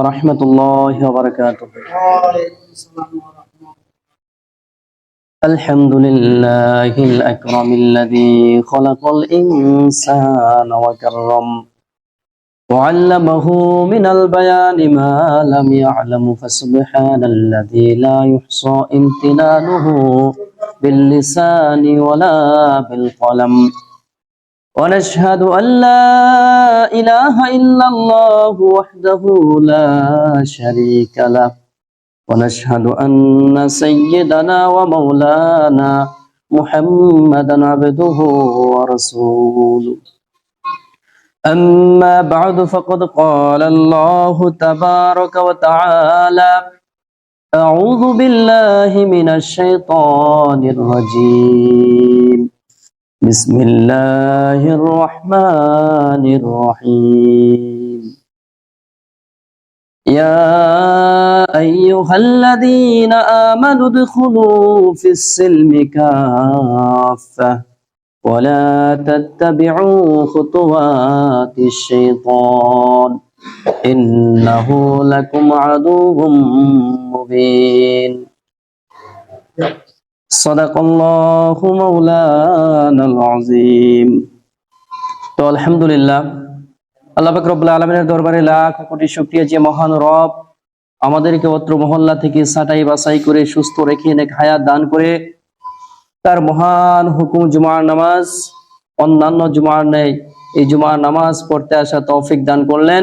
rahmatullahi wa barakatuh. Alhamdulillahil akramil ladzi khalaqal insana wa karram wa 'allamahu minal bayani ma lam ya'lam fasubhanalladzi la yuhsa imtinanuhu bil lisani wala bil qalam. ونشهد أن لا إله إلا الله وحده لا شريك له ونشهد أن سيدنا ومولانا محمدا عبده ورسوله أما بعد فقد قال الله تبارك وتعالى أعوذ بالله من الشيطان الرجيم بسم الله الرحمن الرحيم يا أيها الذين آمنوا ادخلوا في السلم كافة ولا تتبعوا خطوات الشيطان إنه لكم عدو مبين সাদাকাল্লাহু মাওলানাল আযীম। তো আলহামদুলিল্লাহ, আল্লাহ পাক রব্বুল আলামিনের দরবারে লাখ কোটি শুকরিয়া যে মহান রব আমাদেরকে অত্র মহল্লা থেকে ছাঁটাই বাছাই করে সুস্থ রেখে নেক হায়াত দান করে তার মহান হুকুম জুমার নামাজ অন্যান্য জুমার ন্যায় এই জুমার নামাজ পড়তে আসা তৌফিক দান করলেন,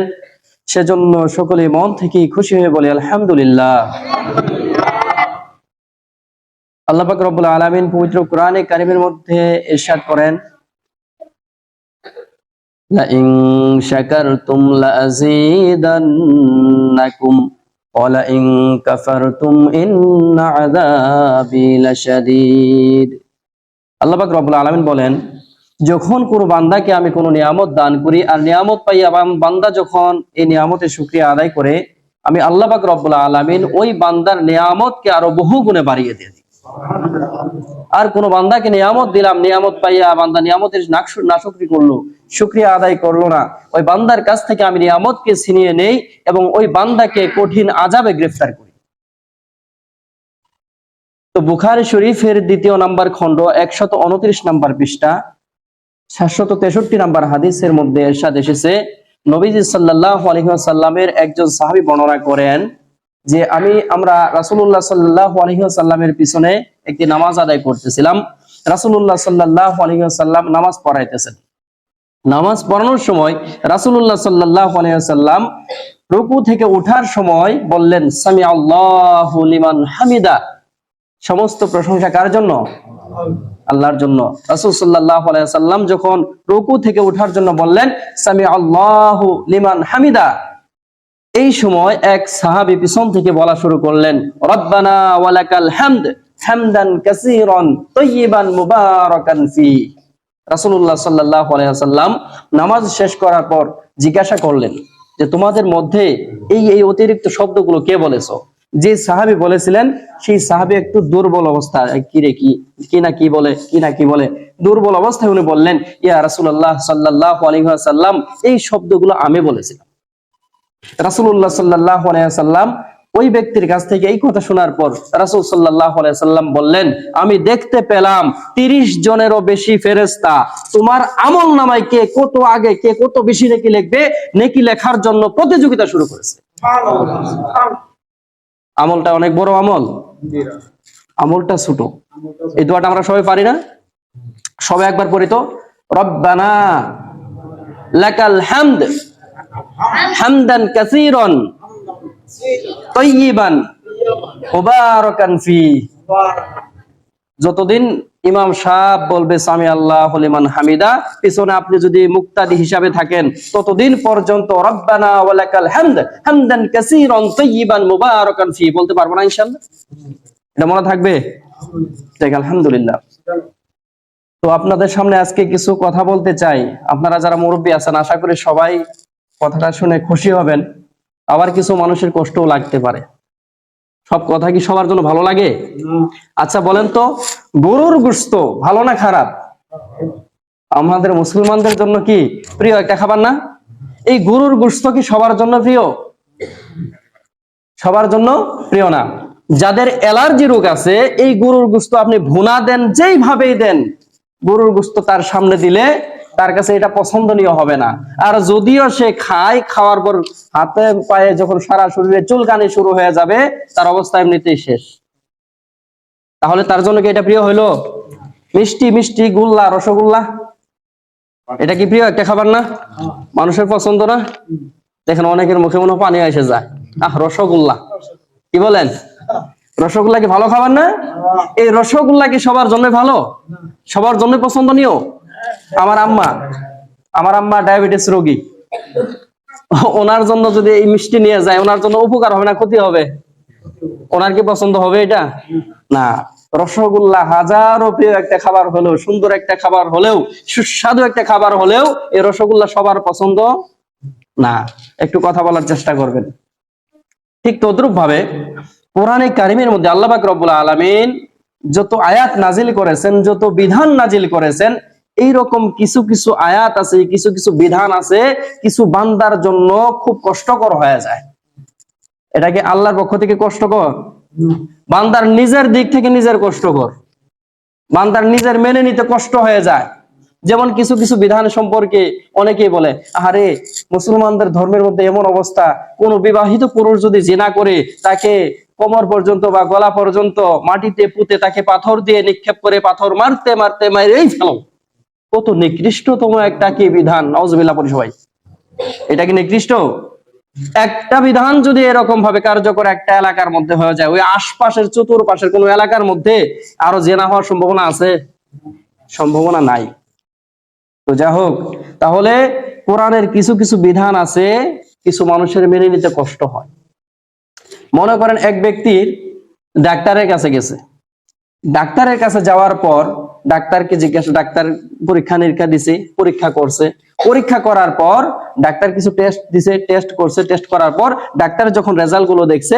সেজন্য সকলে মন থেকে খুশি হয়ে বলে আলহামদুলিল্লাহ। আল্লাহ পাক রব্বুল আলামিন পবিত্র কোরআনে কারীমের মধ্যে ইরশাদ করেন, লা ইন শাকারতুম লাযীদান্নাকুম ওয়া লা ইন কাফারতুম ইন্না আযাবি লাশাদীদ। আল্লাহ পাক রব্বুল আলামিন বলেন, যখন কোন বান্দাকে আমি কোন নিয়ামত দান করি আর নিয়ামত পাইয়া বান্দা যখন এই নিয়ামতের শুকরিয়া আদায় করে, আমি আল্লাহ পাক রব্বুল আলামিন ওই বান্দার নিয়ামতকে আরো বহু গুণে বাড়িয়ে দিই। আর কোন বান্দাকে নিয়ামত দিলাম, নিয়ামত পাইয়া বান্দা নিয়ামতের নাশুকরি করলো, শুকরিয়া আদায় করলো না, ওই বান্দার কাছ থেকে আমি নিয়ামতকে ছিনিয়ে নেই এবং ওই বান্দাকে কঠিন আযাবে গ্রেফতার করি। তো বুখারী শরীফের 2 নম্বর খণ্ড 129 নম্বর পৃষ্ঠা 763 নম্বর হাদিসের মধ্যে ইরশাদ এসেছে, নবীজি সাল্লাল্লাহু আলাইহি ওয়াসাল্লামের একজন সাহাবী বর্ণনা করেন যে আমরা রাসূলুল্লাহ সাল্লাল্লাহু আলাইহি ওয়াসাল্লামের পিছনে একটি নামাজ আদায় করতেছিলাম। রাসূলুল্লাহ সাল্লাল্লাহু আলাইহি ওয়াসাল্লাম নামাজ পড়াইতেছেন। নামাজ পড়ানোর সময় রাসূলুল্লাহ সাল্লাল্লাহু আলাইহি ওয়াসাল্লাম রুকু থেকে ওঠার সময় বললেন, সামি আল্লাহু লিমান হামিদা। সমস্ত প্রশংসা কার জন্য? আল্লাহর জন্য। রাসূল সাল্লাল্লাহু আলাইহি ওয়াসাল্লাম যখন রুকু থেকে ওঠার জন্য বললেন, সামি আল্লাহু লিমান হামিদা, এই সময় এক সাহাবী পিছন থেকে বলা শুরু করলেন, রব্বানা ওয়ালাকাল হামদ হামদান কাসীরান তাইয়িবান মুবারাকান ফি। রাসূলুল্লাহ সাল্লাল্লাহু আলাইহি ওয়াসাল্লাম নামাজ শেষ করার পর জিজ্ঞাসা করলেন যে তোমাদের মধ্যে এই অতিরিক্ত শব্দগুলো কে বলেছো? যে সাহাবী বলেছিলেন সেই সাহাবী একটু দুর্বল অবস্থা, কি না কি বলে দুর্বল অবস্থায় উনি বললেন, ইয়া রাসূলুল্লাহ সাল্লাল্লাহু আলাইহি ওয়াসাল্লাম, এই শব্দগুলো আমি বলেছিলাম। রাসূলুল্লাহ সাল্লাল্লাহু আলাইহি ওয়াসাল্লাম ওই ব্যক্তির কাছ থেকে এই কথা শোনার পর রাসূল সাল্লাল্লাহু আলাইহি ওয়াসাল্লাম বললেন, আমি দেখতে পেলাম 30 জনেরও বেশি ফেরেশতা তোমার আমলনামায় কে কত আগে কে কত বেশি নেকি লিখবে, নেকি লেখার জন্য প্রতিযোগিতা শুরু করেছে। আমলটা অনেক বড় আমল, আমলটা ছোট। এই দোয়াটা আমরা সবাই পারি না? সবাই একবার পড়ি তো, রব্বানা লাকাল হামদ হামদান কাসীরান তাইয়িবান মুবারাকান ফি। যতদিন ইমাম সাহেব বলবে সামি আল্লাহু লিমান হামিদা, পিছনে আপনি যদি মুক্তাদি হিসাবে থাকেন ততদিন পর্যন্ত রব্বানা ওয়ালাকাল হামদ হামদান কাসীরান তাইয়িবান মুবারাকান ফি বলতে পারবো না ইনশাআল্লাহ? এটা মনে থাকবে? ঠিক, আলহামদুলিল্লাহ। তো আপনাদের সামনে আজকে কিছু কথা বলতে চাই। আপনারা যারা মুরব্বী আছেন আশা করি সবাই কথাটা শুনে খুশি হবেন, আবার কিছু মানুষের কষ্টও লাগতে পারে। সব কথা কি সবার জন্য ভালো লাগে? আচ্ছা বলেন তো, গরুর গোশত ভালো না খারাপ? আমাদের মুসলমানদের জন্য কি প্রিয় একটা খাবার না? এই গরুর গোশত কি সবার জন্য প্রিয়? সবার জন্য প্রিয় না। যাদের অ্যালার্জি রোগ আছে, এই গরুর গোশত আপনি ভুনা দেন, যেইভাবেই দেন, গরুর গোশত তার সামনে দিলে তার কাছে এটা পছন্দনীয় হবে না। আর যদিও সে খায়, খাওয়ার পর হাতে পায়ে যখন সারা শরীরে চুলকানি শুরু হয়ে যাবে, তার অবস্থা এমনিতেই শেষ। তাহলে তার জন্য কি এটা প্রিয় হইলো? মিষ্টি মিষ্টি গোল্লা, রসগোল্লা, এটা কি প্রিয় একটা খাবার না? মানুষের পছন্দ না? দেখেন অনেকের মুখে মনে পানি এসে যায়, আহ রসগোল্লা, কি বলেন? রসগোল্লা কি ভালো খাবার না? এই রসগোল্লা কি সবার জন্য ভালো? সবার জন্য পছন্দনীয়? আমার আম্মা ডায়াবেটিস রোগী, ওনার জন্য যদি এই মিষ্টি নিয়ে যায়, ওনার জন্য উপকার হবে না ক্ষতি হবে? ওনার কি পছন্দ হবে এটা? না। রসগোল্লা হাজারো প্রিয় একটা খাবার হলেও, সুন্দর একটা খাবার হলেও, সুস্বাদু একটা খাবার হলেও, এই রসগোল্লা সবার পছন্দ না। একটু কথা বলার চেষ্টা করবেন। ঠিক তদ্রুপ ভাবে কোরআনে কারিমের মধ্যে আল্লাহ পাক রব্বুল আলামিন যত আয়াত নাজিল করেছেন, যত বিধান নাজিল করেছেন, এইরকম কিছু কিছু আয়াত আছে, কিছু কিছু বিধান আছে, কিছু বান্দার জন্য খুব কষ্টকর হয়ে যায়। এটা কি আল্লাহর পক্ষ থেকে কষ্টকর? বান্দার নিজের দিক থেকে নিজের কষ্টকর, বান্দার নিজের মেনে নিতে কষ্ট হয়ে যায়। যেমন কিছু কিছু বিধান সম্পর্কে অনেকেই বলে, আরে মুসলমানদের ধর্মের মধ্যে এমন অবস্থা, কোন বিবাহিত পুরুষ যদি জিনা করে, তাকে কোমর পর্যন্ত বা গলা পর্যন্ত মাটিতে পুঁতে তাকে পাথর দিয়ে নিক্ষেপ করে, পাথর মারতে মারতে মারেই ফেলো। কত নিকৃষ্টতম একটা কি বিধান! নাউজুবিল্লাহ পড়ি সবাই। এটা কি নিকৃষ্ট? একটা বিধান যদি এরকম ভাবে কার্যকর একটা এলাকার মধ্যে হয়ে যায়, ওই আশপাশের চতুর্পাশের কোন এলাকার মধ্যে আরো জেনা হওয়ার সম্ভাবনা আছে? সম্ভাবনা নাই। তো যা হোক, তাহলে কোরআনের কিছু কিছু বিধান আছে, কিছু মানুষের মেনে নিতে কষ্ট হয়। মনে করেন এক ব্যক্তির ডাক্তারের কাছে গেছে, ডাক্তারের কাছে যাওয়ার পর ডাক্তারকে জিজ্ঞাসা, ডাক্তার পরীক্ষা নিরীক্ষা দিছে, পরীক্ষা করছে, পরীক্ষা করার পর ডাক্তার কিছু টেস্ট দিছে, টেস্ট করছে, টেস্ট করার পর ডাক্তার যখন রেজাল্ট গুলো দেখছে,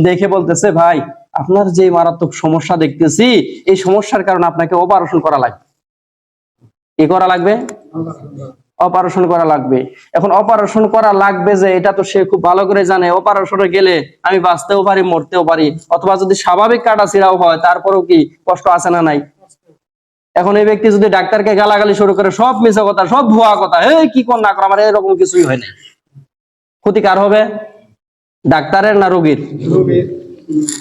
দেখে বলতেছে, ভাই আপনার যে মারাত্মক সমস্যা দেখতেছি, এই সমস্যার কারণে আপনাকে অপারেশন করা লাগবে। কি করা লাগবে? অপারেশন করা লাগবে। এখন অপারেশন করা লাগবে যে, এটা তো সে খুব ভালো করে জানে, অপারেশনে গেলে আমি বাঁচতেও পারি, মরতেও পারি, অথবা যদি স্বাভাবিক কাটাছিড়াও হয় তারপরেও কি কষ্ট আছে না নাই? এখন এই ব্যক্তি যদি ডাক্তারকে গালাগালি শুরু করে, সব মিছা কথা, সব ভুয়া কথা, এই কি কোন না কর, আমার এরকম কিছুই হয় না, ক্ষতি কার হবে? ডাক্তারের না রোগীর?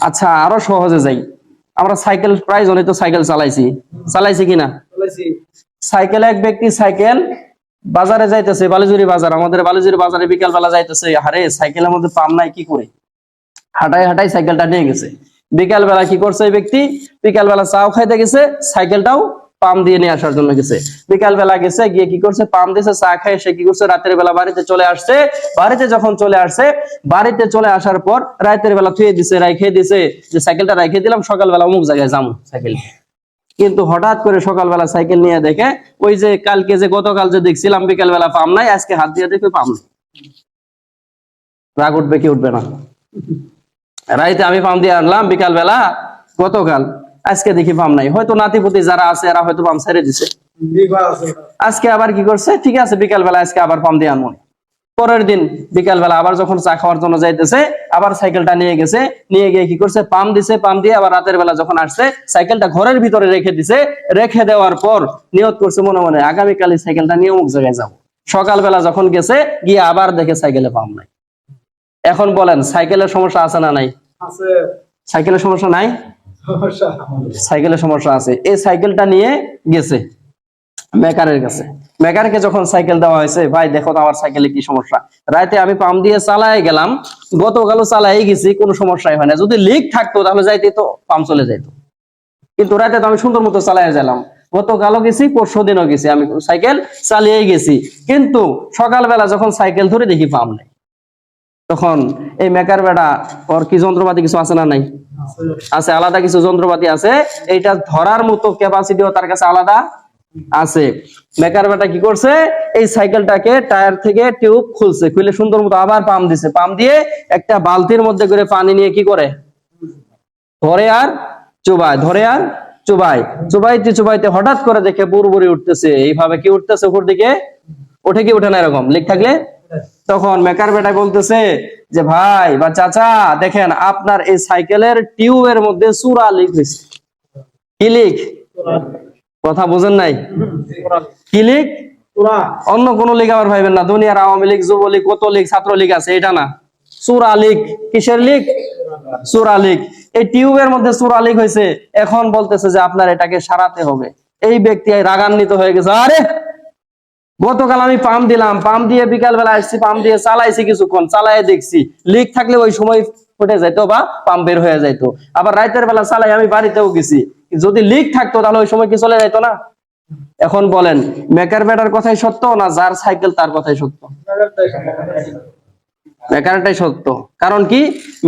আচ্ছা আরো সহজে যাই, আমরা সাইকেল প্রায় জনে তো সাইকেল চালাইছি কিনা? সাইকেলে এক ব্যক্তি সাইকেল বাজারে যাইতেছে, বালিজুরি বাজার, আমাদের বালিজুরি বাজারে বিকেল বেলা যাইতেছে, আরে সাইকেলের মধ্যে পাম নাই, কি করে? হাঁটাই হাঁটাই সাইকেলটা নিয়ে গেছে। বিকাল বেলা কি করছে এই ব্যক্তি? বিকাল বেলা চাও খাইতে গেছে, সাইকেলটাও পাম দিয়ে নিয়ে আসার জন্য গেছে। বিকাল বেলা গেছে, গিয়ে কি করছে? পাম দিয়েছে, চা খাই সে কি করছে? রাতের বেলা বাড়িতে চলে আসছে। বাড়িতে যখন চলে আসছে, বাড়িতে চলে আসার পর রাতের বেলা থুয়ে দিছে, রাইখে দিছে, যে সাইকেলটা রাইখে দিলাম, সকালবেলা অমুক জায়গায় যাবো সাইকেল। কিন্তু হঠাৎ করে সকালবেলা সাইকেল নিয়ে দেখে, ওই যে কালকে যে গতকাল যে দেখছিলাম বিকাল বেলা পাম নাই, আজকে হাত দিয়ে দেখে পাম নাই। রাগ উঠবে কি উঠবে না? রাইতে আমি পাম দিয়ে আনলাম বিকাল বেলা, গতকাল, আজকে দেখি পাম নাই। হয়তো নাতিপুতি যারা আছে এরা হয়তো পাম ছেড়ে দিছে। আজকে আবার কি করছে? ঠিক আছে বিকাল বেলা আজকে আবার পাম দিয়ে আনবো। পরের দিন বিকাল বেলা আবার যখন চা খাওয়ার জন্য যাইতেছে, আবার সাইকেলটা নিয়ে গেছে, নিয়ে গিয়ে কি করছে? পাম দিছে, পাম দিয়ে আবার রাতের বেলা যখন আসছে, সাইকেলটা ঘরের ভিতরে রেখে দিছে। রেখে দেওয়ার পর নিয়ত করছে মনে মনে, আগামীকাল সাইকেলটা নিয়ে অমুক জায়গায় যাবো। সকালবেলা যখন গেছে, গিয়ে আবার দেখে সাইকেলে পাম নাই। এখন বলেন সাইকেলের সমস্যা আছে না নাই? সাইকেলের সমস্যা নাই? সাইকেলের সমস্যা আছে। এই সাইকেলটা নিয়ে গেছে মেকারের কাছে। মেকারকে যখন সাইকেল দেওয়া হয়েছে, ভাই দেখো তো আমার সাইকেলে কি সমস্যা। রাতে আমি পাম দিয়ে চালাই গেলাম, গতকালও চালাই গেছি, কোনো সমস্যাই হয় না। যদি লিক থাকতো তাহলে যাইতে তো পাম চলে যাইতো, কিন্তু রাতে তো আমি সুন্দর মতো চালাই গেলাম। গতকালও গেছি, পরশু দিনও গেছি, আমি সাইকেল চালিয়ে গেছি, কিন্তু সকালবেলা যখন সাইকেল ধরে দেখি পাম নাই। তখন এই মেকার বেটা, ওর কি যন্ত্রপাতি কিছু আছে না নাই? আছে, আলাদা কিছু যন্ত্রপাতি আছে, এইটা ধরার মতো ক্যাপাসিটিও তার কাছে আলাদা আছে। মেকার বেটা কি করছে? এই সাইকেলটাকে টায়ার থেকে টিউব খুলছে, খুলে সুন্দর মতো আবার পাম দিছে। পাম দিয়ে একটা বালতির মধ্যে করে পানি নিয়ে কি করে? ধরে আর চুবায়, ধরে আর চুবায়। চুবাইতে চুবাইতে হঠাৎ করে দেখে বুড়বুড়ি উঠতেছে। এইভাবে কি উঠতেছে উপর দিকে? ওঠে কি ওঠে না? এরকম লিক থাকলে তখন মেকার বেটা বলতেছে যে ভাই বা চাচা দেখেন আপনার এই সাইকেলের টিউবের মধ্যে সূরা লিক হয়েছে। কি লিক? কথা বুঝেন নাই? কি লিক? অন্য কোন লীগ আবার ভাইবেন না, দুনিয়ার আওয়ামী লীগ, যুবলীগ, কত লীগ, ছাত্রলীগ আছে, এটা না। সূরা লিক। কিসের লিক? সূরা লিক। এই টিউবের মধ্যে সূরা লিক হয়েছে। এখন বলতেছে যে আপনার এটাকে সারাতে হবে। এই ব্যক্তি রাগান্বিত হয়ে গেছে, আরে গতকাল আমি পাম্প দিলাম, পাম্প দিয়ে বিকাল বেলা আসছি, পাম্প দিয়ে চালাইছি, কিছুক্ষণ চালায় দেখছি লিক থাকলে ওই সময় ফুটে যাইতো বা পাম্প বের হয়ে যাইতো। আবার রাতের বেলা চালাই আমি বাড়িতেও গেছি, যদি লিক থাকতো তাহলে ওই সময় কি চলে যাইতো না? এখন বলেন মেকার বেটার কথাই সত্য না যার সাইকেল তার কথাই সত্য? মেকারটাই সত্য। কারণ কি?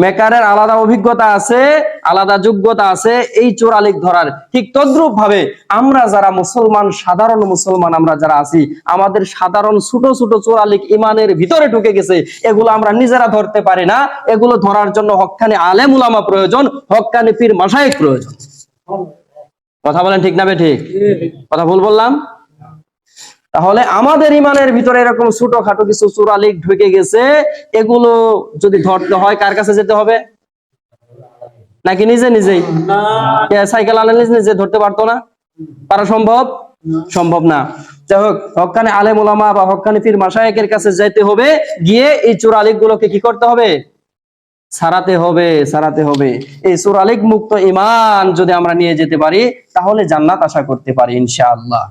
মেকারের আলাদা অভিজ্ঞতা আছে, আলাদা যোগ্যতা আছে এই চোরালিক ধরার। ঠিক তদ্রুপ ভাবে আমরা যারা মুসলমান, সাধারণ মুসলমান আমরা যারা আছি, আমাদের সাধারণ ছোট ছোট চোরালিক ইমানের ভিতরে ঢুকে গেছে, এগুলো আমরা নিজেরা ধরতে পারি না। এগুলো ধরার জন্য হক্কানি আলেম উলামা প্রয়োজন, হক্কানি পীর মাশায়েখ প্রয়োজন। কথা বলেন ঠিক না ঠিক? কথা ভুল বললাম? তাহলে আমাদের ইমানের ভিতরে এরকম ছোটখাটো কিছু চোরালিক ঢুকে গেছে, এগুলো যদি ধরতে হয় কার কাছে যেতে হবে? নাকি নিজে নিজেই? সাইকেল আনলে নিজে নিজে ধরতে পারতো না? পারা সম্ভব? সম্ভব না। যাই হোক, হক্কানি আলেম ওলামা বা হক্কানি পীর মাশায়েখের কাছে যাইতে হবে, গিয়ে এই চোরালিক গুলোকে কি করতে হবে? সারাতে হবে, সারাতে হবে। এই চোরালিক মুক্ত ঈমান যদি আমরা নিয়ে যেতে পারি তাহলে জান্নাত আশা করতে পারি ইনশাআল্লাহ।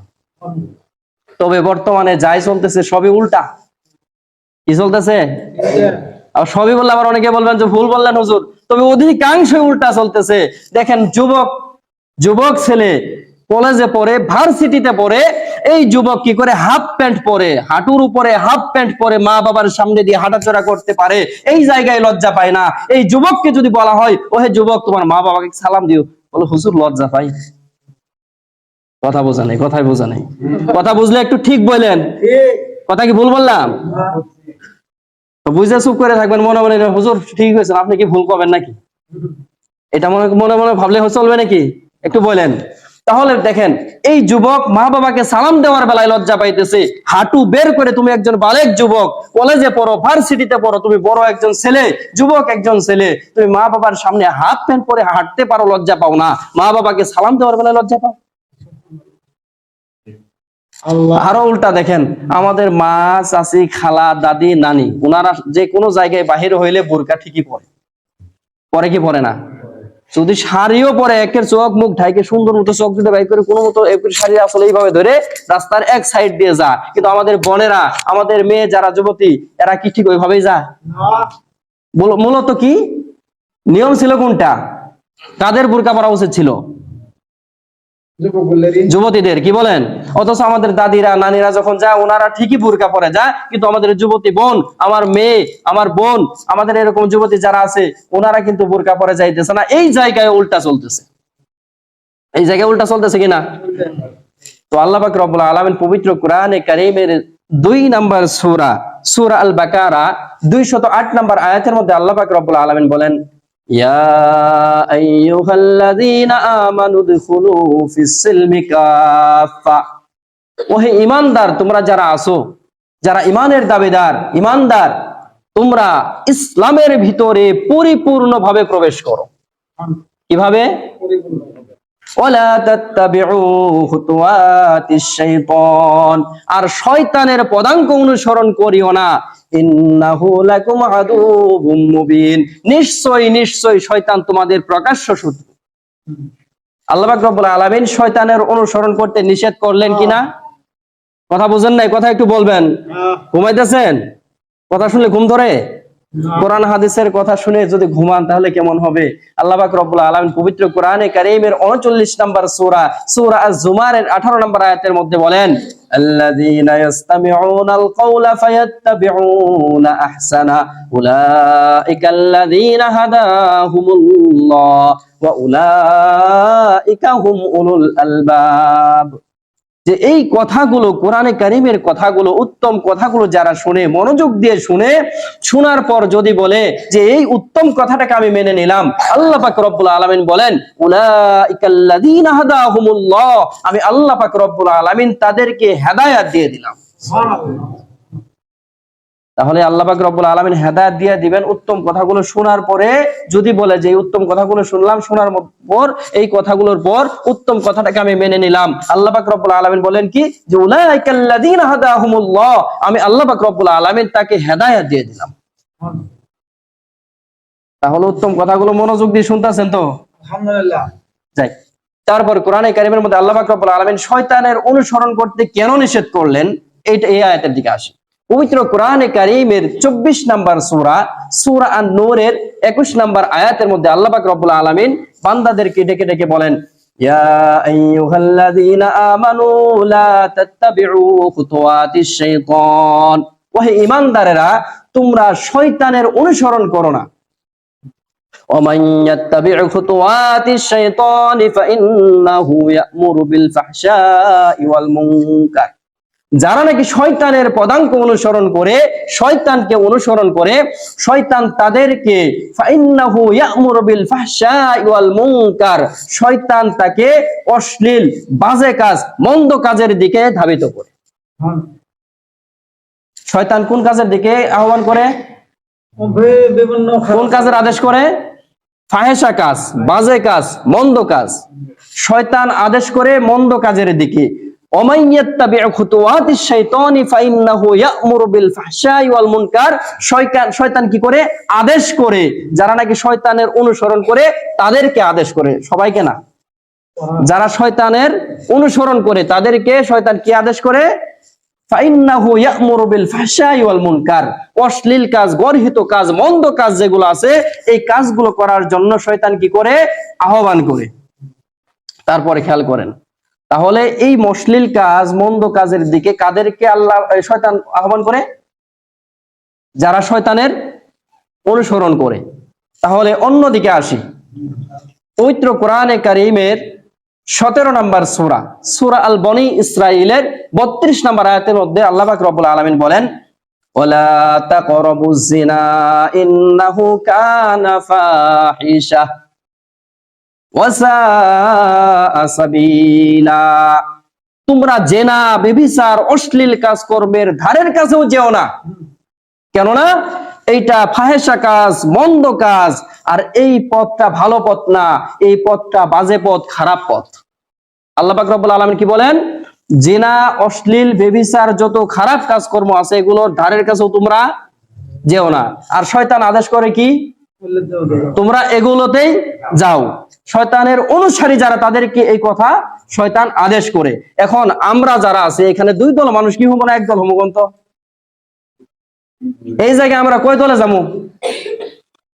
তবে বর্তমানে যাই চলতেছে সবই উল্টা। কি চলতেছে? আর সবই বললে আবার অনেকে বলবেন যে ভুল বললেন হুজুর, তবে অধিকাংশ উল্টা চলতেছে। দেখেন যুবক ছেলে কলেজে পড়ে, ভার্সিটিতে পড়ে, এই যুবক কি করে হাফ প্যান্ট পরে, হাঁটুর উপরে হাফ প্যান্ট পরে মা বাবার সামনে দিয়ে হাঁটাচলা করতে পারে, এই জায়গায় লজ্জা পায় না। এই যুবককে যদি বলা হয় ওহে যুবক তোমার মা বাবাকে সালাম দিও, বলে হুজুর লজ্জা পাই। কথা বোঝা নেই, কথাই বোঝা নেই। কথা বুঝলে একটু ঠিক বলেন, কথা কি ভুল বললাম? বুঝে চুপ করে থাকবেন, মনে মনে হুজুর ঠিক হয়েছে, আপনি কি ভুল করবেন নাকি? এটা মনে মনে মনে ভাবলে চলবে নাকি? একটু বলেন। তাহলে দেখেন এই যুবক মা বাবাকে সালাম দেওয়ার বেলায় লজ্জা পাইতেছে, হাঁটু বের করে, তুমি একজন বালেক যুবক, কলেজে পড়ো, ভার্সিটিতে পড়ো, তুমি বড় একজন ছেলে, যুবক একজন ছেলে, তুমি মা বাবার সামনে হাফ প্যান্ট পরে হাঁটতে পারো, লজ্জা পাও না? মা বাবাকে সালাম দেওয়ার বেলায় লজ্জা পাও? আরো উল্টা দেখেন, আমাদের মা, চাচি, খালা, দাদি, নানি, ওনারা যে কোনো জায়গায় বাহির হইলে বোরকা ঠিকই পরে। পরে কি পরে না? যদি শাড়িও পরে, একের চোখ মুখ ঢাইকে সুন্দর মতো চোখ দুটো বাই করে কোনো মতো শাড়ি আসলে এইভাবে ধরে রাস্তার এক সাইড দিয়ে যা। কিন্তু আমাদের বোনেরা, আমাদের মেয়ে যারা যুবতী, এরা কি ঠিক ওইভাবেই যায়? মূলত কি নিয়ম ছিল কোনটা? কাদের বোরকা পরা উচিত ছিল? যুবতীদের। কি বলেন? অথচ আমাদের দাদিরা, নানিরা যখন যায় ওনারা ঠিকই বোরকা পরে যায়, কিন্তু আমাদের যুবতী বোন, আমার মেয়ে, আমার বোন, আমাদের এরকম যুবতী যারা আছে ওনারা কিন্তু বোরকা পরে যাইতেছে না। এই জায়গায় উল্টা চলতেছে, এই জায়গায় উল্টা চলতেছে কিনা? তো আল্লাহ পাক রব্বুল আলামিন পবিত্র কোরআনে কারীমের 2 নম্বর সূরা, সূরা আল বাকারা 208 নম্বর আয়াতের মধ্যে আল্লাহ পাক রব্বুল আলামিন বলেন, ইয়া আইয়ুহাল্লাযীনা আমানু দুখুলু ফিস সিলমি কাফা। ওহে ঈমানদার, তোমরা যারা আছো, যারা ঈমানের দাবিদার, ঈমানদার, তোমরা ইসলামের ভিতরে পরিপূর্ণভাবে প্রবেশ করো। কিভাবে? ওয়ালা তাত্তাবিউ খুতুওয়াতিশ শাইতান, আর শয়তানের পদাঙ্ক অনুসরণ করিও না। ইন্নাহু লাকুম আদুউম মুবিন, নিশ্চয় শয়তান তোমাদের প্রকাশ্য শত্রু। আল্লাহ পাক রব্বুল আলামিন শয়তানের অনুসরণ করতে নিষেধ করলেন কিনা? কথা বুঝেন নাই? কথা একটু বলবেন। ঘুমাইতেছেন? কথা শুনলে ঘুম ধরে? কোরআন হাদিসের কথা শুনে যদি ঘুমান তাহলে কেমন হবে? আল্লাহ পাক রব্বুল আলামিন পবিত্র কোরআনে কারীমের 39 নম্বর সূরা, সূরা আজ-জুমারের 18 নম্বর আয়াতের মধ্যে বলেন, আল্লাযীনা ইসতামিউনাল কাওলা ফায়াত্তাবিউনা আহসানা উলাইকাল্লাযীনা হাদাহুমুল্লাহ ওয়া উলাইকা হুম উলুল আলবাব। যে এই কথাগুলো, কোরআনে কারীমের কথাগুলো, উত্তম কথাগুলো যারা শুনে, মনোযোগ দিয়ে শুনে, শোনার পর যদি বলে যে এই উত্তম কথাটাকে আমি মেনে নিলাম, আল্লাহ পাক রব্বুল আলামিন বলেন, উলাইকাল্লাযীনা হাদাহুমুল্লাহ, আমি আল্লাহ পাক রব্বুল আলামিন তাদেরকে হেদায়েত দিয়ে দিলাম। সুবহানাল্লাহ। তাহলে আল্লাহ পাক রব্বুল আলামিন হেদায়েত দিয়ে দিবেন উত্তম কথাগুলো শোনার পরে। যদি বলে যে এই উত্তম কথাগুলো শুনলাম, শোনার পর এই কথাগুলোর পর উত্তম কথাটাকে আমি মেনে নিলাম, আল্লাহ পাক রব্বুল আলামিন বলেন কি যে উলাইকাল্লাযীনা হাদাহুমুল্লাহ, আমি আল্লাহ পাক রব্বুল আলামিন তাকে হেদায়েত দিয়ে দিলাম। তাহলে উত্তম কথাগুলো মনোযোগ দিয়ে শুনতেছেন তো? আলহামদুলিল্লাহ। যাই, তারপর কোরআনে কারিমের মধ্যে আল্লাহ পাক রব্বুল আলামিন শয়তানের অনুসরণ করতে কেন নিষেধ করলেন, এইটা এই আয়াতের দিকে আসে। পবিত্র কোরআনে কারিমের 24 নম্বর সূরা, সূরা আন-নূরের 21 নম্বর আয়াতের মধ্যে আল্লাহ পাক রব্বুল আলামিন বান্দাদেরকে ডেকে ডেকে বলেন, ইয়া আইয়ুহাল্লাযীনা আমানু লা তাত্তাবিউ খুতুওয়াতিশ শাইতান, ওহে ঈমানদারেরা, তোমরা শয়তানের অনুসরণ করো না। ومن يتبع خطوات الشيطان فإنه يأمر بالفحشاء والمنكر, যারা নাকি শয়তানের পদাঙ্ক অনুসরণ করে, শয়তানকে অনুসরণ করে, শয়তান তাদেরকে ফাইন্নাহু ইয়ামুরু বিল ফাহশাই ওয়াল মুনকার, শয়তান তাকে অশ্লীল, বাজে কাজ, মন্দ কাজের দিকে ধাবিত করে। শয়তান কোন কাজের দিকে আহ্বান করে? কোন কাজের আদেশ করে? ফাহেসা কাজ, বাজে কাজ, মন্দ কাজ। শয়তান আদেশ করে মন্দ কাজের দিকে। ওমাইয়াত্তাবিউ খুতুওয়াতিশ শাইতানি ফাইন্নাহু ইয়ামুরু বিল ফাহশাই ওয়াল মুনকার, শয়তান কি করে? আদেশ করে। যারা নাকি শয়তানের অনুসরণ করে তাদেরকে আদেশ করে, সবাইকে না। যারা শয়তানের অনুসরণ করে তাদেরকে শয়তান কি আদেশ করে? ফাইন্নাহু ইয়ামুরু বিল ফাহশাই ওয়াল মুনকার, অশ্লীল কাজ, গর্হিত কাজ, মন্দ কাজ যেগুলো আছে এই কাজগুলো করার জন্য শয়তান কি করে? আহ্বান করে। তারপরে খেয়াল করেন, তাহলে এই অশ্লীল কাজ, মন্দ কাজের দিকে কাদেরকে শয়তান আহ্বান করে? যারা শয়তানের অনুসরণ করে। তাহলে অন্যদিকে আসি, পবিত্র কোরআনে কারীমের 17 নম্বর সূরা, সূরা আল বনী ইসরাঈলের 32 নম্বর আয়াতের মধ্যে আল্লাহ পাক রব্বুল আলামিন বলেন, ওয়ালা তাকরাবুজ জিনা ইন্নাহু কানা ফাহিশা ওয়া সাআ সাবিলা, তোমরা জেনা, ব্যভিচার, অশ্লীল কাজকর্মের ধারের কাছেও যেও না, কেননা এইটা ফাহেসা কাজ, মন্দ কাজ, আর এই পথটা ভালো পথ না, এই পথটা বাজে পথ, খারাপ পথ। আল্লাহ পাক রব্বুল আলামিন কি বলেন? জিনা, অশ্লীল, ব্যভিচার, যত খারাপ কাজকর্ম আছে এগুলোর ধারের কাছেও তোমরা যেও না। আর শয়তান আদেশ করে কি? তোমরা এগুলোতেই যাও। শয়তানের অনুসারী যারা তাদেরকে এই কথা শয়তান আদেশ করে। এখন আমরা যারা আছে এখানে দুই দল মানুষ, কি হবো না একদল হবো? কোন তো এই জায়গায় আমরা কয় দলে যাবো?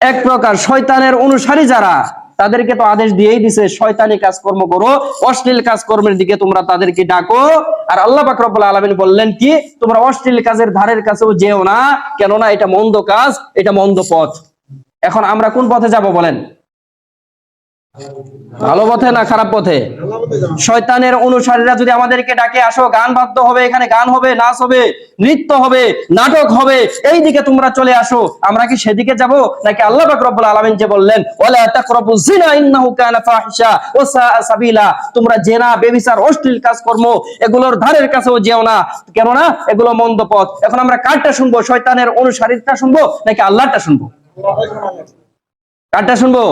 এক প্রকার শয়তানের অনুসারী যারা, তাদেরকে তো আদেশ দিয়েই দিছে শয়তানি কাজকর্ম করো, অশ্লীল কাজকর্মের দিকে তোমরা তাদেরকে ডাকো। আর আল্লাহ পাক রব্বুল আলামিন বললেন কি? তোমরা অশ্লীল কাজের ধারের কাছেও যেও না, কেননা এটা মন্দ কাজ, এটা মন্দ পথ। এখন আমরা কোন পথে যাব বলেন? ভালো পথে না খারাপ পথে? শয়তানের অনুসারীরা যদি আমাদেরকে ডাকে, আসো গান বাদ্য হবে, এখানে গান হবে, নাচ হবে, নৃত্য হবে, নাটক হবে, এই দিকে তোমরা চলে আসো, আমরা কি সেদিকে যাব? নাকি আল্লাহ পাক রব্বুল আলামিন যে বললেন ওয়ালা তাকরাবুজ জিনা ইন্নাহু কানা ফাহিশা ওয়া সাআ সাবিলা, তোমরা জেনা, ব্যভিচার, অশ্লীল কাজকর্ম এগুলোর ধারের কাছেও যেও না, কেননা এগুলো মন্দ পথ। এখন আমরা কারটা শুনবো? শয়তানের অনুসারীটা শুনবো নাকি আল্লাহটা শুনবো? কারটা শুনবো?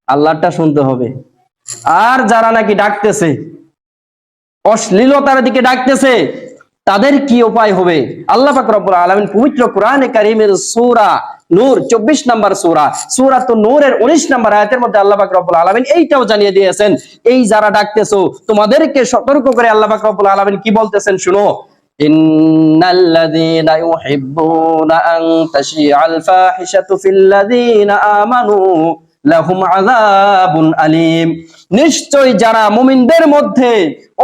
আল্লাহটা শুনতে হবে। আর যারা নাকি ডাকতেছে, অশ্লীলতার দিকে ডাকতেছে, তাদের কি উপায় হবে? আল্লাহ পাক রব্বুল আলামিন পবিত্র কোরআনে কারীমের সূরা নূর 24 নম্বর সূরা, সূরাতুন নূরের 19 নম্বর আয়াতের মধ্যে আল্লাহ পাক রব্বুল আলামিন এইটাও জানিয়ে দিয়েছেন, এই যারা ডাকতেছো তোমাদেরকে সতর্ক করে আল্লাহ পাক রব্বুল আলামিন কি বলতেছেন শুনো, ইন্নাল্লাযীনা ইউহিব্বুনা আন তাশিআল ফাহিশাতু ফিল্লাযীনা আমানু লাহুম আযাবুন আলীম, নিশ্চয় যারা মুমিনদের মধ্যে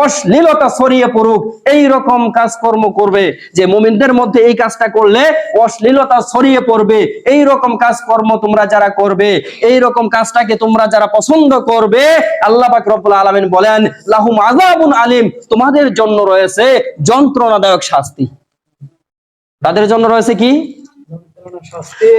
অশ্লীলতা ছড়িয়ে পড়ুক, এই রকম কাজকর্ম করবে, যে মুমিনদের মধ্যে এই কাজটা করলে অশ্লীলতা ছড়িয়ে পড়বে, এই রকম কাজকর্ম তোমরা যারা করবে, এই রকম কাজটাকে তোমরা যারা পছন্দ করবে, আল্লাহ পাক রব্বুল আলামিন বলেন লাহুম আযাবুন আলীম, তোমাদের জন্য রয়েছে যন্ত্রণাদায়ক শাস্তি। তাদের জন্য রয়েছে কি?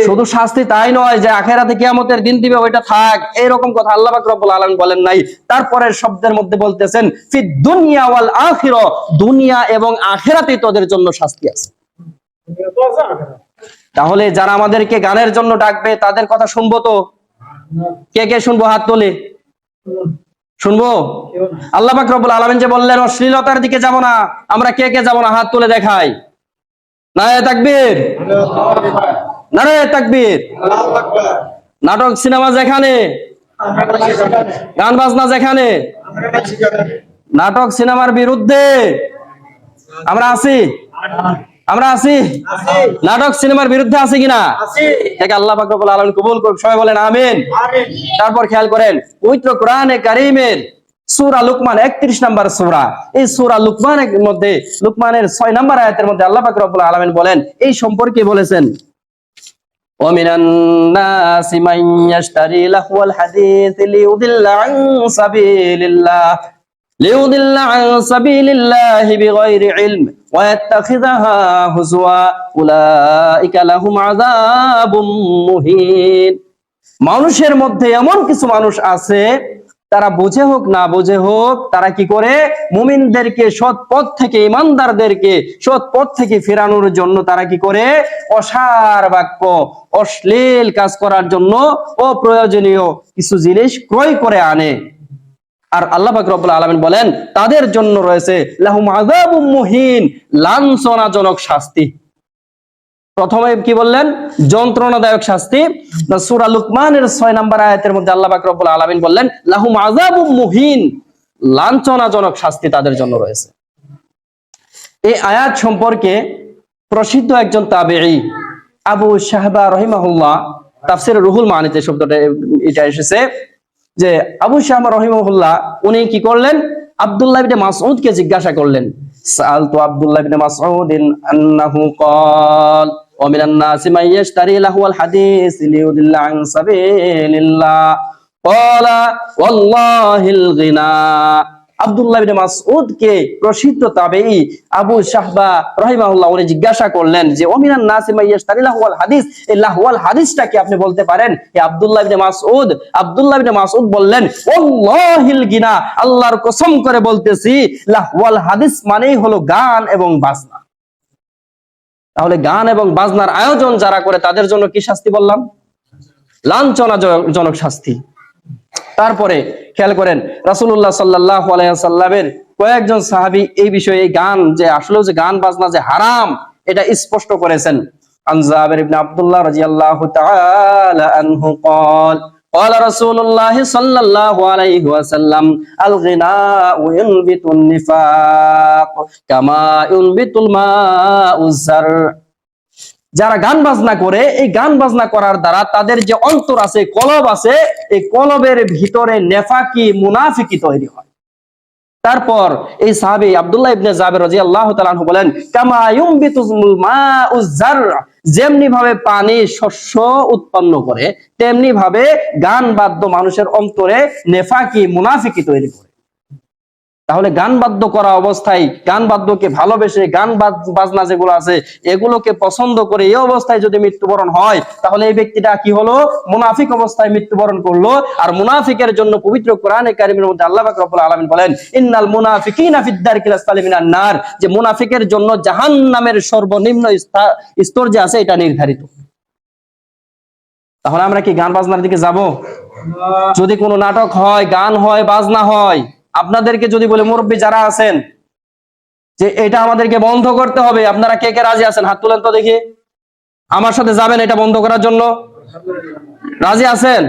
শুধু শাস্তি তাই নয় যে আখিরাতে কিয়ামতের দিন দিবে, ওইটা থাক, এরকম কথা আল্লাহ পাক রব্বুল আলামিন বলেন নাই। তারপরের শব্দের মধ্যে বলতেছেন ফিদ দুনিয়া ওয়াল আখিরা, দুনিয়া এবং আখিরাতে তাদের জন্য শাস্তি আছে। তাহলে যারা আমাদেরকে গানের জন্য ডাকবে তাদের কথা শুনবো তো? কে কে শুনবো হাত তোলে? শুনবো? আল্লাহ পাক রব্বুল আলামিন যে বললেন অশ্লীলতার দিকে যাব না, আমরা কে কে যাব না হাত তুলে দেখাই। নারে তাকবীর, নারে তাকবীর। নাটক সিনেমা যেখানে, গান বাজনা যেখানে, নাটক সিনেমার বিরুদ্ধে আমরা আছি, আমরা আছি। নাটক সিনেমার বিরুদ্ধে আছে কিনা? এটাকে আল্লাহ পাক রব্বুল আলামিন কবুল করুক, সবাই বলেন আমিন। তারপর খেয়াল করেন পবিত্র কোরআনে কারীমের সূরা লুকমান 31 নম্বর সূরা, এই সূরা লুকমানের মধ্যে লুকমানের 6 নম্বর আয়াতের মধ্যে আল্লাহ পাক রব্বুল আলামিন বলেন, এই সম্পর্কে বলেছেন ومن الناس من يشتري لهو الحديث ليضل عن سبيل الله بغير علم ويتخذها هزوا أولئك لهم عذاب مهين। মানুষের মধ্যে এমন কিছু মানুষ আছে তারা বুঝে হোক না বুঝে হোক তারা কি করে মুমিনদেরকে সৎ পথ থেকে, ইমানদারদেরকে সৎ পথ থেকে ফেরানোর জন্য তারা কি করে অসার বাক্য, অশ্লীল কাজ করার জন্য অপ্রয়োজনীয় কিছু জিনিস ক্রয় করে আনে। আর আল্লাহ পাক রব্বুল আলামিন বলেন তাদের জন্য রয়েছে লাহুম আযাবুম মুহিন, লাঞ্ছনাজনক শাস্তি। প্রথমে কি বললেন? যন্ত্রণাদায়ক শাস্তি। সূরা লুকমানের 6 নম্বর আয়াতের মধ্যে আল্লাহ পাক রব্বুল আলামিন বললেন লাহুম আযাবুম মুহিন, লাঞ্ছনাজনক শাস্তি তাদের জন্য রয়েছে। এই আয়াত সম্পর্কে প্রসিদ্ধ একজন তাবেঈ আবু শাহবা রাহিমাহুল্লাহ তাফসীর রুহুল মানিতে শব্দটা এটা এসেছে যে আবু শাহবা রাহিমাহুল্লাহ উনি কি করলেন? আব্দুল্লাহ ইবনে মাসউদকে জিজ্ঞাসা করলেন, সাআলতু আব্দুল্লাহ ইবনে মাসউদিন আন্নাহু ক্বাল ওয়া মিনান নাসি মান ইয়াশতারি লাহুল হাদিস লিইউদিল্লা আন সাবিলিল্লাহ ক্বালা ওয়াল্লাহিল গিনা। আব্দুল্লাহ ইবনে মাসউদকে প্রসিদ্ধ তাবেঈ আবু শাহবা রাহিমাহুল্লাহ উনি জিজ্ঞাসা করলেন যে ওয়া মিনান নাসি মান ইয়াশতারি লাহুল হাদিস, এই লাহুল হাদিসটা কি আপনি বলতে পারেন? এই আব্দুল্লাহ ইবনে মাসউদ বললেন ওয়াল্লাহিল গিনা, আল্লাহর কসম করে বলতেছি লাহুল হাদিস মানেই হলো গান এবং বাজনা। তাহলে গান এবং বাজনার আয়োজন যারা করে তাদের জন্য কি শাস্তি বললাম? লাঞ্ছনাজনক শাস্তি। তারপরে খেয়াল করেন রাসূলুল্লাহ সাল্লাল্লাহু আলাইহি ওয়াসাল্লামের কয়েকজন সাহাবী এই বিষয়ে, এই গান যে আসলে যে গান বাজনা যে হারাম এটা স্পষ্ট করেছেন। আন জাবির ইবনে আব্দুল্লাহ রাদিয়াল্লাহু তাআলা আনহু قال قال رسول الله صلى الله عليه وسلم الغناء ينبت النفاق كما ينبت الماء الزرع। যারা গান বাজনা করে, এই গান বাজনা করার দ্বারা তাদের যে অন্তর আছে, কলব আছে, এই কলবের ভিতরে নেফাকি, মুনাফিকি তৈরি হয়। তারপর এই সাহাবী আব্দুল্লাহ ইবনে জাবির রাদিয়াল্লাহু তাআলা আনহু বলেন কামা ইউনবিতুল মাউজ জারআ, যেমনি ভাবে পানি শস্য উৎপন্ন করে তেমনি ভাবে গান বাদ্য মানুষের অন্তরে নেফাকি, মুনাফিকি তৈরি করে। তাহলে গান বাদ্য করা অবস্থায়, গান বাদ্যকে ভালোবেসে, গান বাজনা যেগুলো আছে এগুলোকে পছন্দ করে এই অবস্থায় যদি মৃত্যুবরণ হয় তাহলে এই ব্যক্তিটা কি হলো? মুনাফিক অবস্থায় মৃত্যুবরণ করলো। আর মুনাফিকের জন্য পবিত্র কোরআনে কারীমের মধ্যে আল্লাহ পাক রব্বুল আলামিন বলেন ইন্নাল মুনাফিকিনা ফিদ দারকিল আসফালি মিনান নার, যে মুনাফিকের জন্য জাহান্নামের সর্বনিম্ন স্তর যে আছে এটা নির্ধারিত। তাহলে আমরা কি গান বাজনার দিকে যাব? যদি কোনো নাটক হয়, গান হয়, বাজনা হয়, আপনাদেরকে যদি বলে মুরব্বী যারা আছেন যে এটা আমাদেরকে বন্ধ করতে হবে, আপনারা কে কে রাজি আছেন? হাত তুলেন তো দেখি। আমার সাথে যাবেন এটা বন্ধ করার জন্য? রাজি আছেন?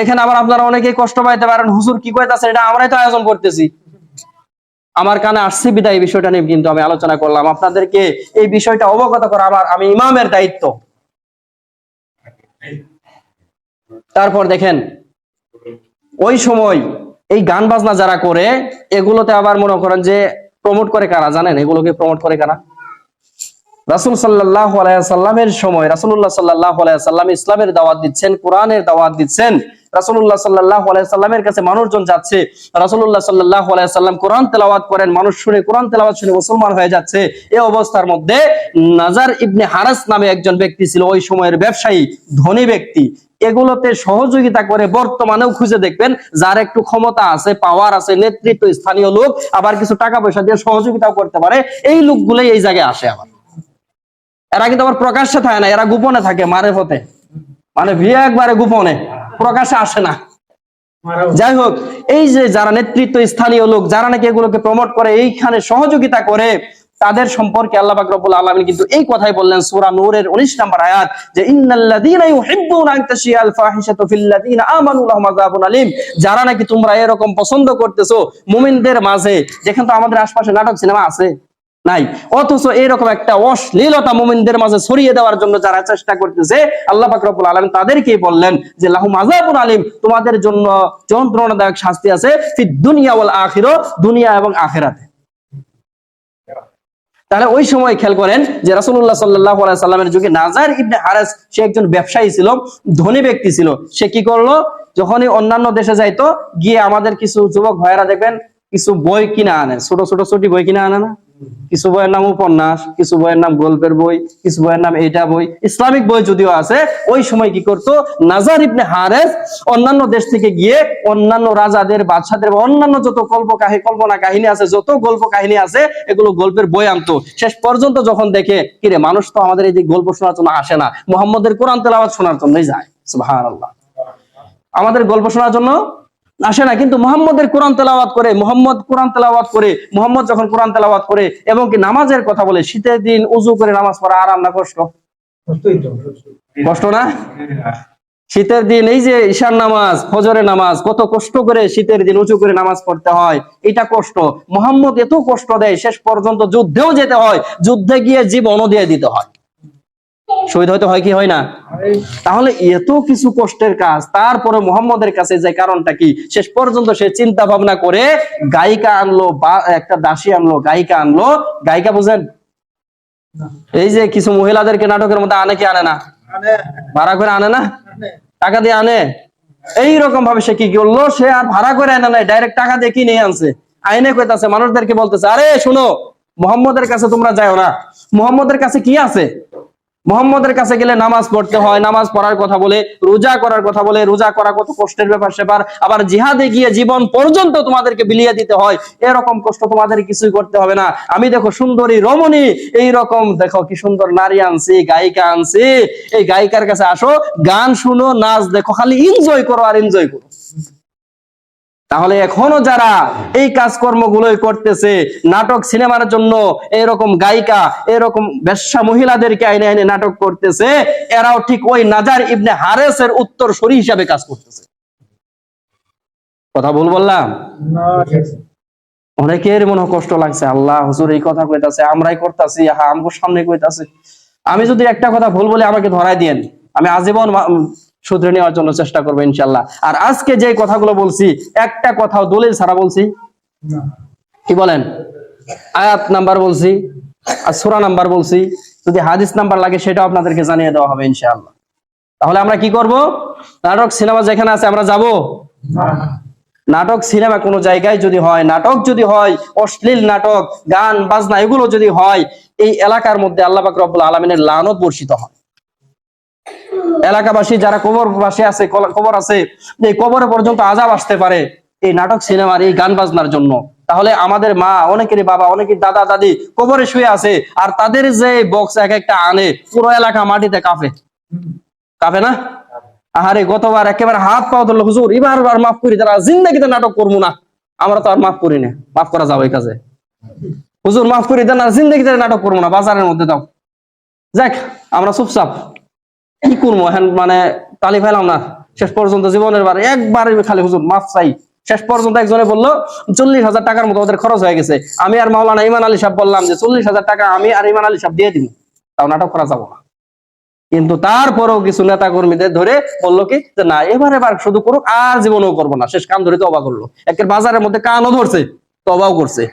এখানে আবার আপনারা অনেকেই কষ্ট পাইতে পারেন, হুজুর কি কইতাছেন, এটা আমরাই তো আয়োজন করতেছি। আমার কানে আসছে বিদায় এই বিষয়টা নিয়ে কিন্তু আমি আলোচনা করলাম, আপনাদেরকে এই বিষয়টা অবগত করা আমি ইমামের দায়িত্ব। তারপর দেখেন ওই সময় এই গান বাজনা যারা করে এগুলোতে আবার মনে করেন যে প্রমোট করে কারা জানেন? এগুলোকে প্রমোট করে কারা? রাসূল সাল্লাল্লাহু আলাইহি ওয়াসাল্লামের সময় রাসূলুল্লাহ সাল্লাল্লাহু আলাইহি ওয়াসাল্লাম ইসলামের দাওয়াত দিচ্ছেন, কোরআনের দাওয়াত দিচ্ছেন। রাসূলুল্লাহ সাল্লাল্লাহু আলাইহি ওয়াসাল্লামের কাছে মানুষজন যাচ্ছে, রাসূলুল্লাহ সাল্লাল্লাহু আলাইহি ওয়াসাল্লাম কোরআন তেলাওয়াত করেন, মানুষ শুনে, কোরআন তেলাওয়াত শুনে মুসলমান হয়ে যাচ্ছে। এই অবস্থার মধ্যে নাজার ইবনে হারাস নামে একজন ব্যক্তি ছিল, ওই সময়ের ব্যবসায়ী, ধনী ব্যক্তি। এগুলোতে সহযোগিতা করে বর্তমানেও খুঁজে দেখবেন যার একটু ক্ষমতা আছে, পাওয়ার আছে, নেতৃত্ব, স্থানীয় লোক, আবার কিছু টাকা পয়সা দিয়ে সহযোগিতাও করতে পারে, এই লোকগুলোই এই জায়গায় আসে। আবার এরা কিন্তু আবার প্রকাশ্যে থাকে না, এরা গোপনে থাকে মারে পথে, মানে বিয়ে একবারে গোপনে, প্রকাশ্যে আসে না। যাই হোক, এই যে যারা নেতৃত্ব স্থানীয় লোক, যারা নাকি এগুলোকে প্রমোট করে, এইখানে সহযোগিতা করে, তাদের সম্পর্কে আল্লাহ পাক রব্বুল আলামিন কিন্তু এই কথাই বললেন সূরা নূরের 19 নম্বর আয়াত, যে ইন্নাল্লাযীনা ইউহিব্বুনা আন তাশিয়াল ফাহিশাতু ফিল্লাযীনা আমানু লাহুম আযাবুন আলীম। যারা নাকি তোমরা এরকম পছন্দ করতেছো মুমিনদের মাঝে, যেখানে তো আমাদের আশপাশে নাটক সিনেমা আছে নাই, অথচ এরকম একটা অশ্লীলতা মুমিনদের মাঝে ছড়িয়ে দেওয়ার জন্য যারা চেষ্টা করতেছে, আল্লাহ পাক রব্বুল আলামিন তাদেরকেই বললেন যে লাহুম আযাবুন আলীম, তোমাদের জন্য যন্ত্রণাদায়ক শাস্তি আছে ফিদ দুনিয়া ওয়াল আখিরা, দুনিয়া এবং আখিরাতে। তাহলে ওই সময় খেয়াল করেন যে রাসূলুল্লাহ সাল্লাল্লাহু আলাইহি সাল্লামের যুগে নাজার ইবনে হারেস, সে একজন ব্যবসায়ী ছিল, ধনী ব্যক্তি ছিল। সে কি করলো, যখনই অন্যান্য দেশে যাইতো, গিয়ে আমাদের কিছু যুবক ভাইয়েরা দেখবেন কিছু বই কিনে আনে, ছোট ছোট ছোটি বই কিনে আনে না, কিছু বইয়ের নাম উপন্যাস, কিছু বইয়ের নাম গল্পের বই, কিছু বইয়ের নাম এইটা বই, ইসলামিক বই যদিও আছে। ওই সময় কি করতো, নাজার ইবনে হারেস অন্যান্য দেশ থেকে গিয়ে অন্যান্য রাজাদের, বাদশাদের, অন্যান্য যত কল্পনা কাহিনী আছে, যত গল্প কাহিনী আছে, এগুলো গল্পের বই আনতো। শেষ পর্যন্ত যখন দেখে কিরে মানুষ তো আমাদের এই যে গল্প শোনার জন্য আসে না, মুহাম্মদের কোরআন তেলাওয়াত শোনার জন্যই যায়, সুবহানাল্লাহ, আমাদের গল্প শোনার জন্য আসে না, কিন্তু মুহাম্মদের কোরআন তেলাওয়াত করে, মুহাম্মদ কোরআন তেলাওয়াত করে, মুহাম্মদ যখন কোরআন তেলাওয়াত করে এবং কি নামাজের কথা বলে, শীতের দিন উযু করে নামাজ পড়া আরাম না কষ্ট? কষ্ট না? শীতের দিন এই যে ঈশার নামাজ, ফজরের নামাজ, কত কষ্ট করে শীতের দিন উঁচু করে নামাজ পড়তে হয়, এটা কষ্ট। মুহাম্মদ এত কষ্ট দেয়, শেষ পর্যন্ত যুদ্ধেও যেতে হয়, যুদ্ধে গিয়ে জীবনও দিয়ে দিতে হয়, শহীদ হইতে হয় কি হয় না? তাহলে এত কিছু কষ্টের কাজ, তারপরে মুহাম্মদের কাছে যে কারণটা কি, শেষ পর্যন্ত সে চিন্তা ভাবনা করে গায়িকা আনলো, বা একটা দাসী আনলো, গায়িকা আনলো। গায়িকা বুঝেন, এই যে কিছু মহিলাদেরকে নাটকের মধ্যে আনে কি আনে না, ভাড়া করে আনে না, টাকা দিয়ে আনে। এইরকম ভাবে সে কি করলো, সে আর ভাড়া করে আনে নাই, ডাইরেক্ট টাকা দিয়ে কিনে আনছে। আইনে কইতাছে, মানুষদেরকে বলতেছে, আরে শুনো, মুহাম্মদের কাছে তোমরা যাও না, মুহাম্মদের কাছে কি আছে? মুহাম্মদের কাছে গেলে নামাজ পড়তে হয়, নামাজ পড়ার কথা বলে, রোজা করার কথা বলে, রোজা করা কত কষ্টের ব্যাপার সেবার, আবার জিহাদে গিয়ে জীবন পর্যন্ত তোমাদেরকে বিলিয়ে দিতে হয়, এরকম কষ্ট তোমাদের কিছুই করতে হবে না। আমি দেখো সুন্দরী রমণী, এই রকম দেখো কি সুন্দর নারী আনছি, গায়িকা আনছি, এই গায়িকার কাছে আসো, গান শুনো, নাচ দেখো, খালি এনজয় করো আর এনজয় করো। তাহলে এখনো যারা এই কাজকর্মগুলোই করতেছে, নাটক সিনেমার জন্য এরকম গায়িকা, এরকম বেশ্যা মহিলাদেরকে আইনে আইনে নাটক করতেছে, এরাও ঠিক ওই নাজার ইবনে হারেসের উত্তরসূরি হিসাবে কাজ করতেছে। কথা ভুল বললাম? অনেকের মনে কষ্ট লাগছে, আল্লাহ হুজুর এই কথা কইতাছে, আমরাই করতেছি, হ্যাঁ আমগো সামনে কইতাছে, আমি যদি একটা কথা ভুল বলে আমাকে ধরাই দেন, আমি আজীবন শুধরে নেওয়ার জন্য চেষ্টা করবো ইনশাল্লাহ। আর আজকে যে কথাগুলো বলছি, একটা কথাও দলিল ছাড়া বলছি, কি বলেন? আয়াত নাম্বার বলছি আর সূরা নাম্বার বলছি, যদি হাদিস নাম্বার লাগে সেটাও আপনাদেরকে জানিয়ে দেওয়া হবে ইনশাআল্লাহ। তাহলে আমরা কি করব? নাটক সিনেমা যেখানে আছে আমরা যাব? নাটক সিনেমা কোনো জায়গায় যদি হয়, নাটক যদি হয়, অশ্লীল নাটক, গান বাজনা এগুলো যদি হয়, এই এলাকার মধ্যে আল্লাহ পাক রব্বুল আলামিনের লানত বর্ষিত হয়। এলাকাবাসী যারা কবরবাসী আছে, কবর আছে, এই কবরে পর্যন্ত আযাব আসতে পারে এই নাটক সিনেমার, এই গান বাজনার জন্য। তাহলে আমাদের মা, অনেকেরই বাবা, অনেকের দাদা দাদি কবরে শুয়ে আছে, আর তাদের যে বক্স এক একটা আনে, পুরো এলাকা মাটিতে কাঁপে, কাঁপে না? আহারে গতবার একেবারে হাত পাও ধরলো, হুজুর এবার মাফ করি, তারা জিন্দেগিতে নাটক করবো না। আমরা তো আর মাফ করি না, মাফ করা যাবে এই কাজে? হুজুর মাফ করি দেন, আর জিন্দেগিতে নাটক করবো না, বাজারের মধ্যে দাও। যাক, আমরা চুপচাপ কি করবো, মানে তালি ফেলাম না। শেষ পর্যন্ত জীবনের বার একবার খালি হুজুর মাফ চাই। শেষ পর্যন্ত একজনে বললো 40,000 টাকার মতো ওদের খরচ হয়ে গেছে। আমি আর মাওলানা ইমান আলী সাহেব বললাম যে 40,000 টাকা আমি আর ইমান আলী সাহেব দিয়ে দিব, তাও নাটক করা যাবো না। কিন্তু তারপরেও কিছু নেতা কর্মীদের ধরে বললো কি যে না, এবার শুধু করুক, আর জীবনেও করবো না। শেষ কান ধরে তওবা করলো, একের বাজারের মধ্যে কানও ধরছে, তওবাও করছে।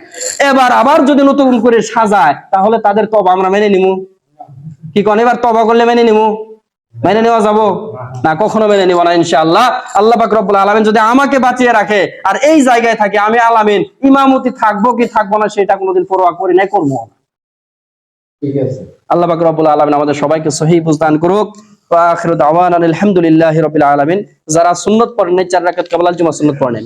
এবার আবার যদি নতুন করে সাজায়, তাহলে তাদের তওবা আমরা মেনে নিমু? কি কোন এবার তওবা করলে মেনে নিমু? মেনে নেওয়া যাবো না, কখনো মেনে নিব না ইনশাআল্লাহ। আল্লাহ পাক রব্বুল আলামিন যদি আমাকে বাঁচিয়ে রাখে আর এই জায়গায় থাকে, আমি আলামিন ইমামতি থাকবো কি থাকবো না সেটা কোনোদিন পরোয়া করি নাই, করবো না। ঠিক আছে, আল্লাহ পাক রব্বুল আলামিন আমাদের সবাইকে সহিহ বুঝ দান করুক। ওয়া আখিরু দাওয়ানা আলহামদুলিল্লাহি রাব্বিল আলামিন। যারা সুন্নাত পড়েন 4 রাকাত ক্বাবলাল জুমা সুন্নাত পড়েন।